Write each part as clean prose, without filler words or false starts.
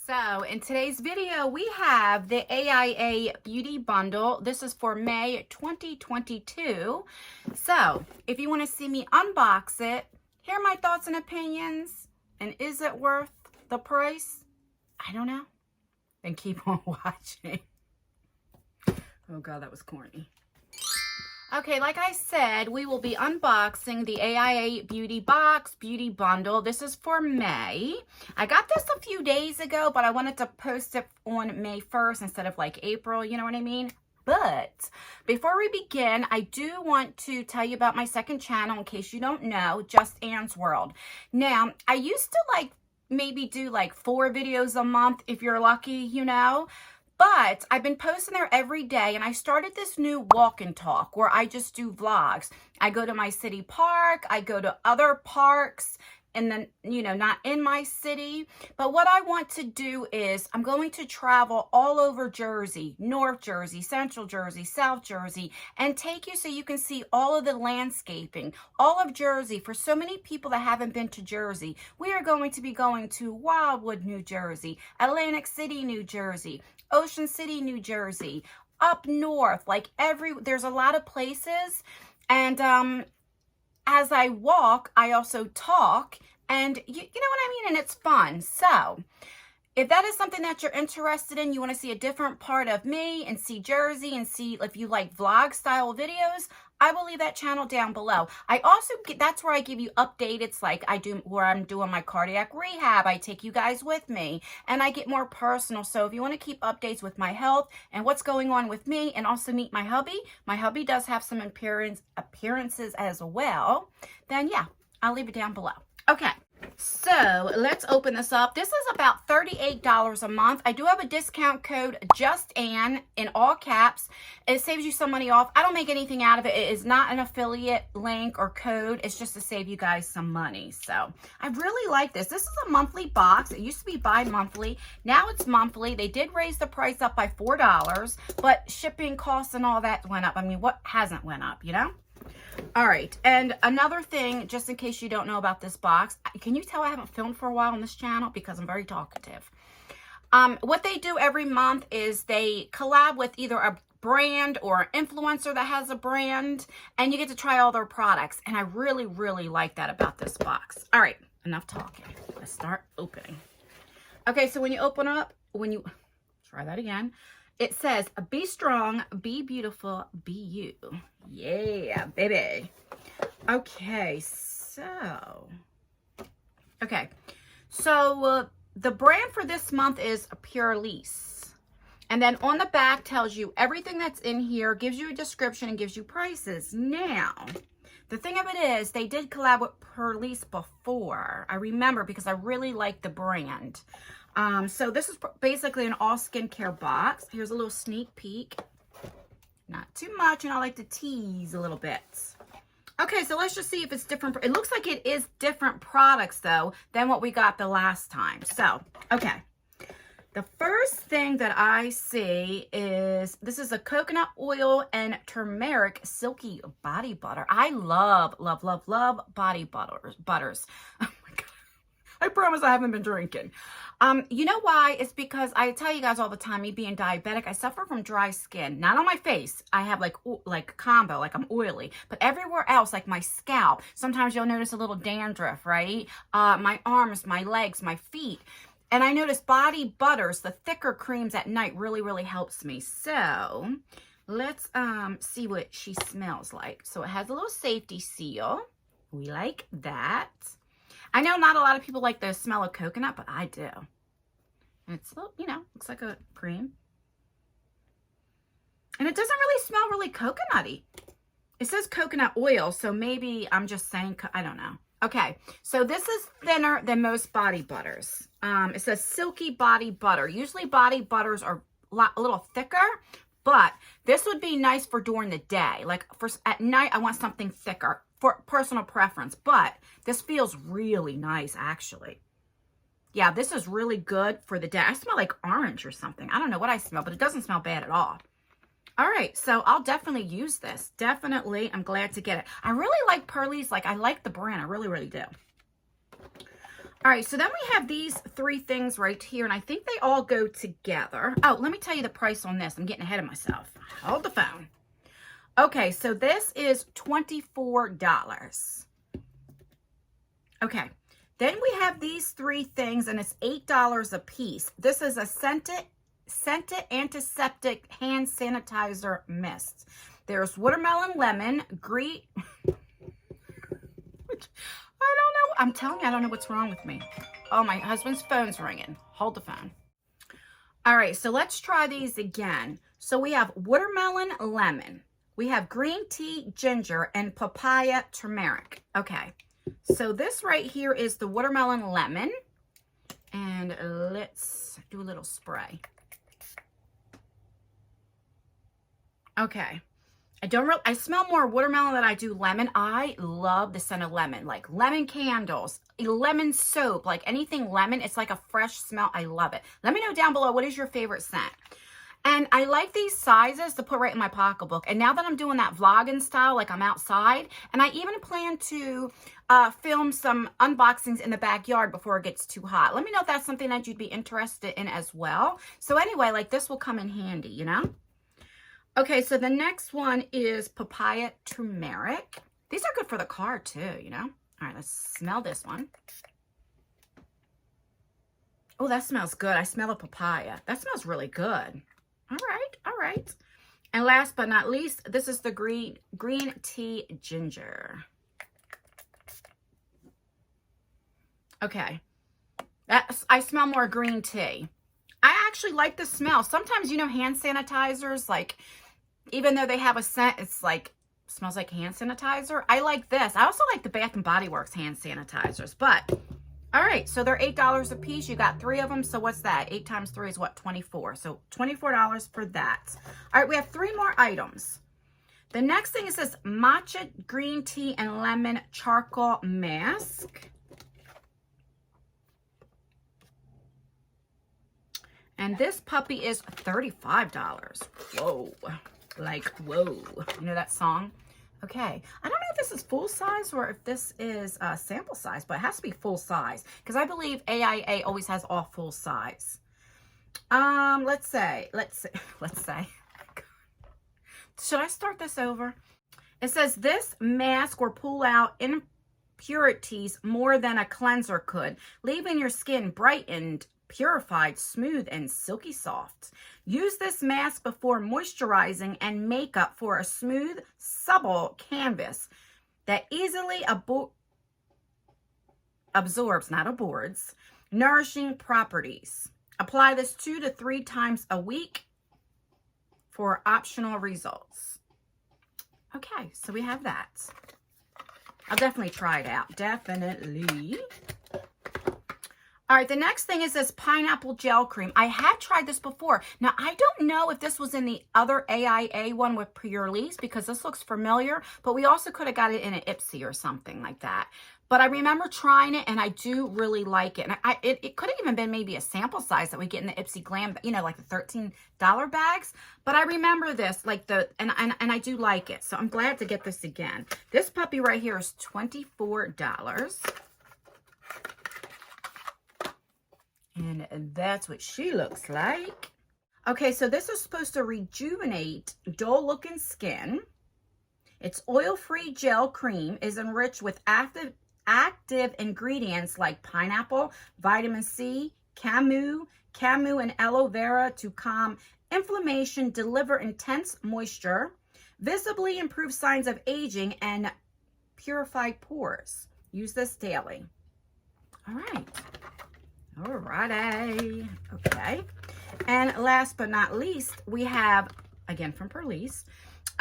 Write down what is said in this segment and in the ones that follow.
So in today's video, we have the AIA Beauty Bundle. This is for May 2022. So if you want to see me unbox it, hear my thoughts and opinions, and is it worth the price? I don't know. Then keep on watching. Oh God, that was corny. Okay, like I said, we will be unboxing the AIA Beauty Beauty Bundle. This is for May. I got this a few days ago, but I wanted to post it on May 1st instead of like April, you know what I mean? But before we begin, I do want to tell you about my second channel in case you don't know, Just Anne's World. Now, I used to maybe do like 4 videos a month if you're lucky, you know. But I've been posting there every day, and I started this new walk and talk where I just do vlogs. I go to my city park, I go to other parks, and then, you know, not in my city. But what I want to do is I'm going to travel all over Jersey, North Jersey, Central Jersey, South Jersey, and take you so you can see all of the landscaping, all of Jersey. For so many people that haven't been to Jersey, we are going to be going to Wildwood, New Jersey, Atlantic City, New Jersey, Ocean City, New Jersey, up north, there's a lot of places. And as I walk, I also talk, and you know what I mean? And it's fun. So if that is something that you're interested in, you want to see a different part of me and see Jersey and see if you like vlog style videos, I will leave that channel down below. I also that's where I give you updates. It's like where I'm doing my cardiac rehab. I take you guys with me, and I get more personal. So if you want to keep updates with my health and what's going on with me, and also meet my hubby does have some appearances as well, then yeah, I'll leave it down below. Okay. So let's open this up. This is about $38 a month. I do have a discount code, JustAnne, in all caps. It saves you some money off. I don't make anything out of it. It is not an affiliate link or code. It's just to save you guys some money. So I really like this. This is a monthly box. It used to be bi-monthly. Now it's monthly. They did raise the price up by $4, but shipping costs and all that went up. I mean, what hasn't went up, you know? All right, and another thing, just in case you don't know about this box, can you tell I haven't filmed for a while on this channel? Because I'm very talkative. What they do every month is they collab with either a brand or an influencer that has a brand, and you get to try all their products. And I really, really like that about this box. All right, enough talking. Let's start opening. Okay, so when you open up, try that again. It says, be strong, be beautiful, be you. Yeah, baby. Okay, so the brand for this month is Purlisse. And then on the back tells you everything that's in here, gives you a description, and gives you prices. Now, the thing of it is, they did collab with Purlisse before. I remember because I really like the brand. So this is basically an all skincare box. Here's a little sneak peek. Not too much, and I like to tease a little bit. Okay, so let's just see if it's different. It looks like it is different products, though, than what we got the last time. So, okay. The first thing that I see is, this is a coconut oil and turmeric silky body butter. I love, love, love, love body butters. Oh my God. I promise I haven't been drinking. You know why? It's because I tell you guys all the time, me being diabetic, I suffer from dry skin. Not on my face. I have like combo, like I'm oily. But everywhere else, like my scalp, sometimes you'll notice a little dandruff, right? My arms, my legs, my feet. And I notice body butters, the thicker creams at night really, really helps me. So let's see what she smells like. So it has a little safety seal. We like that. I know not a lot of people like the smell of coconut, but I do. And it's, you know, looks like a cream. And it doesn't really smell really coconutty. It says coconut oil, so maybe I'm just saying, I don't know. Okay, so this is thinner than most body butters. It says silky body butter. Usually body butters are a little thicker, but this would be nice for during the day. Like at night, I want something thicker for personal preference, but this feels really nice, actually. Yeah, this is really good for the day. I smell like orange or something. I don't know what I smell, but it doesn't smell bad at all. All right, so I'll definitely use this. Definitely, I'm glad to get it. I really like Purlisse. Like, I like the brand. I really, really do. All right, so then we have these three things right here, and I think they all go together. Oh, let me tell you the price on this. I'm getting ahead of myself. Hold the phone. Okay, so this is $24. Okay, then we have these three things, and it's $8 a piece. This is a scented antiseptic hand sanitizer mist. There's watermelon, lemon, green. I don't know. I'm telling you, I don't know what's wrong with me. Oh, my husband's phone's ringing. Hold the phone. All right, so let's try these again. So we have watermelon, lemon. We have green tea, ginger, and papaya turmeric. Okay, so this right here is the watermelon lemon. And let's do a little spray. Okay. I smell more watermelon than I do lemon. I love the scent of lemon, like lemon candles, lemon soap, like anything lemon. It's like a fresh smell. I love it. Let me know down below, what is your favorite scent? And I like these sizes to put right in my pocketbook. And now that I'm doing that vlogging style, like I'm outside, and I even plan to film some unboxings in the backyard before it gets too hot. Let me know if that's something that you'd be interested in as well. So anyway, like this will come in handy, you know? Okay, so the next one is papaya turmeric. These are good for the car too, you know? All right, let's smell this one. Oh, that smells good. I smell a papaya. That smells really good. All right, all right. And last but not least, this is the green tea ginger. Okay, I smell more green tea. I actually like the smell. Sometimes, you know, hand sanitizers, like, even though they have a scent, it's like, smells like hand sanitizer. I like this. I also like the Bath & Body Works hand sanitizers. But, all right, so they're $8 a piece. You got three of them, so what's that? 8 times 3 is what? 24. So $24 for that. All right, we have three more items. The next thing is this matcha green tea and lemon charcoal mask. And this puppy is $35. Whoa. Like, whoa. You know that song? Okay. I don't know if this is full size or if this is sample size, but it has to be full size because I believe AIA always has all full size. Let's say. Should I start this over? It says this mask will pull out impurities more than a cleanser could, leaving your skin brightened, purified, smooth, and silky soft. Use this mask before moisturizing and makeup for a smooth, supple canvas that easily absorbs, not aborts, nourishing properties. Apply this 2 to 3 times a week for optional results. Okay, so we have that. I'll definitely try it out. Definitely. All right, the next thing is this pineapple gel cream. I have tried this before. Now, I don't know if this was in the other AIA one with Purlisse because this looks familiar, but we also could have got it in an Ipsy or something like that. But I remember trying it, and I do really like it. And it could have even been maybe a sample size that we get in the Ipsy Glam, you know, like the $13 bags. But I remember this, like and I do like it. So I'm glad to get this again. This puppy right here is $24. And that's what she looks like. Okay, so this is supposed to rejuvenate dull-looking skin. Its oil-free gel cream is enriched with active ingredients like pineapple, vitamin C, camu, and aloe vera to calm inflammation, deliver intense moisture, visibly improve signs of aging, and purify pores. Use this daily. All right. Alrighty. Okay. And last but not least, we have, again from Purlisse,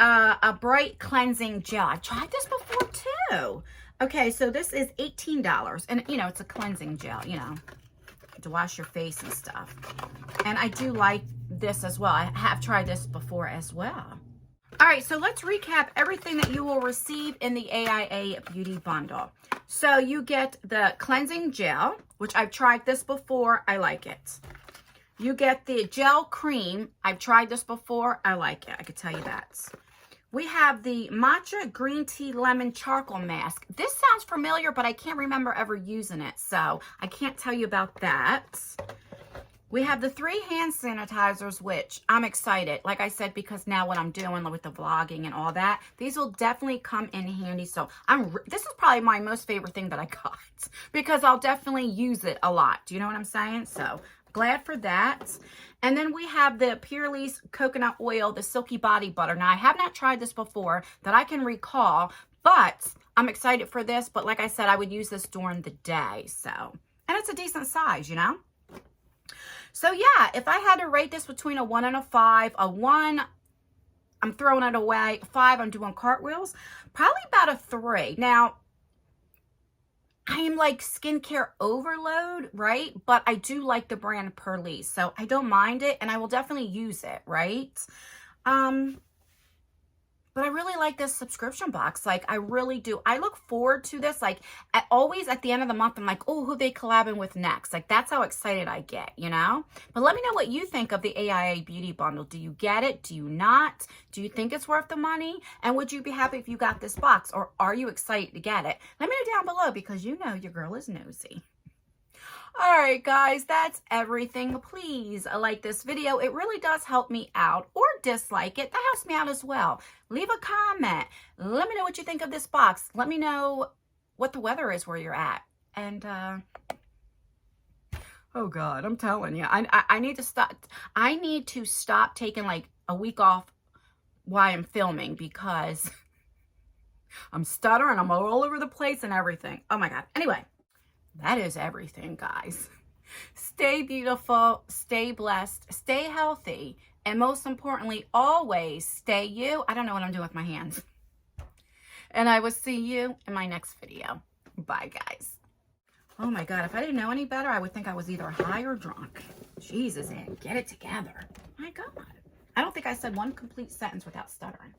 a bright cleansing gel. I've tried this before too. Okay, so this is $18. And, you know, it's a cleansing gel, you know, to wash your face and stuff. And I do like this as well. I have tried this before as well. All right, so let's recap everything that you will receive in the AIA Beauty Bundle. So you get the cleansing gel, which I've tried this before. I like it. You get the gel cream. I've tried this before. I like it. I could tell you that. We have the Matcha Green Tea Lemon Charcoal Mask. This sounds familiar, but I can't remember ever using it, so I can't tell you about that. We have the 3 hand sanitizers, which I'm excited, like I said, because now what I'm doing with the vlogging and all that, these will definitely come in handy. So this is probably my most favorite thing that I got because I'll definitely use it a lot. Do you know what I'm saying? So glad for that. And then we have the Purlisse Coconut Oil, the Silky Body Butter. Now, I have not tried this before that I can recall, but I'm excited for this. But like I said, I would use this during the day. So, and it's a decent size, you know? So yeah, if I had to rate this between a 1 and a 5, a 1, I'm throwing it away. 5, I'm doing cartwheels. Probably about a 3. Now, I am like skincare overload, right? But I do like the brand Purlisse, so I don't mind it, and I will definitely use it, right? But I really like this subscription box. Like, I really do. I look forward to this. Like, always at the end of the month, I'm like, oh, who they collabing with next? Like, that's how excited I get, you know? But let me know what you think of the AIA Beauty Bundle. Do you get it? Do you not? Do you think it's worth the money? And would you be happy if you got this box? Or are you excited to get it? Let me know down below because you know your girl is nosy. All right, guys, that's everything. Please like this video. It really does help me out, or dislike it. That helps me out as well. Leave a comment. Let me know what you think of this box. Let me know what the weather is where you're at. And, oh God, I'm telling you, I need to stop. I need to stop taking like a week off while I'm filming because I'm stuttering. I'm all over the place and everything. Oh my God. Anyway. That is everything, guys. Stay beautiful, stay blessed, stay healthy, and most importantly, always stay you. I don't know what I'm doing with my hands. And I will see you in my next video. Bye, guys. Oh my God, if I didn't know any better, I would think I was either high or drunk. Jesus, Ann, get it together. My God. I don't think I said one complete sentence without stuttering.